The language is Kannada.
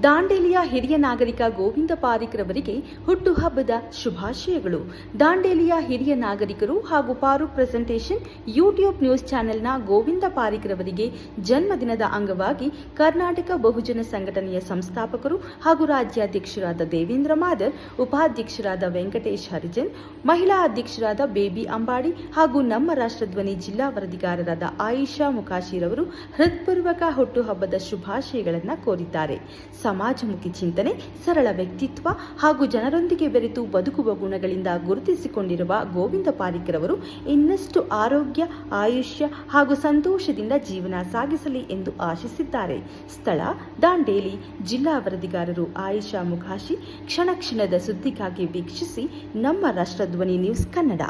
ದಾಂಡೇಲಿಯ ಹಿರಿಯ ನಾಗರಿಕ ಗೋವಿಂದ ಪಾರಿಕ್ ರವರಿಗೆ ಹುಟ್ಟುಹಬ್ಬದ ಶುಭಾಶಯಗಳು. ದಾಂಡೇಲಿಯ ಹಿರಿಯ ನಾಗರಿಕರು ಹಾಗೂ ಪಾರುಕ್ ಪ್ರೆಸೆಂಟೇಷನ್ ಯೂಟ್ಯೂಬ್ ನ್ಯೂಸ್ ಚಾನೆಲ್ನ ಗೋವಿಂದ ಪಾರಿಕ್ ರವರಿಗೆ ಜನ್ಮದಿನದ ಅಂಗವಾಗಿ ಕರ್ನಾಟಕ ಬಹುಜನ ಸಂಘಟನೆಯ ಸಂಸ್ಥಾಪಕರು ಹಾಗೂ ರಾಜ್ಯಾಧ್ಯಕ್ಷರಾದ ದೇವೇಂದ್ರ ಮಾದರ್, ಉಪಾಧ್ಯಕ್ಷರಾದ ವೆಂಕಟೇಶ್ ಹರಿಜನ್, ಮಹಿಳಾ ಅಧ್ಯಕ್ಷರಾದ ಬೇಬಿ ಅಂಬಾಡಿ ಹಾಗೂ ನಮ್ಮ ರಾಷ್ಟ್ರಧ್ವನಿ ಜಿಲ್ಲಾ ವರದಿಗಾರರಾದ ಆಯಿಷಾ ಮುಖಾಶಿರವರು ಹೃತ್ಪೂರ್ವಕ ಹುಟ್ಟುಹಬ್ಬದ ಶುಭಾಶಯಗಳನ್ನು ಕೋರಿದ್ದಾರೆ. ಸಮಾಜಮುಖಿ ಚಿಂತನೆ, ಸರಳ ವ್ಯಕ್ತಿತ್ವ ಹಾಗೂ ಜನರೊಂದಿಗೆ ಬೆರೆತು ಬದುಕುವ ಗುಣಗಳಿಂದ ಗುರುತಿಸಿಕೊಂಡಿರುವ ಗೋವಿಂದ ಪಾರಿಕ್ ರವರು ಇನ್ನಷ್ಟು ಆರೋಗ್ಯ, ಆಯುಷ್ಯ ಹಾಗೂ ಸಂತೋಷದಿಂದ ಜೀವನ ಸಾಗಿಸಲಿ ಎಂದು ಆಶಿಸಿದ್ದಾರೆ. ಸ್ಥಳ ದಾಂಡೇಲಿ. ಜಿಲ್ಲಾ ವರದಿಗಾರರು ಆಯಿಷಾ ಮುಖಾಶಿ. ಕ್ಷಣ ಕ್ಷಣದ ಸುದ್ದಿಗಾಗಿ ವೀಕ್ಷಿಸಿ ನಮ್ಮ ರಾಷ್ಟ್ರಧ್ವನಿ ನ್ಯೂಸ್ ಕನ್ನಡ.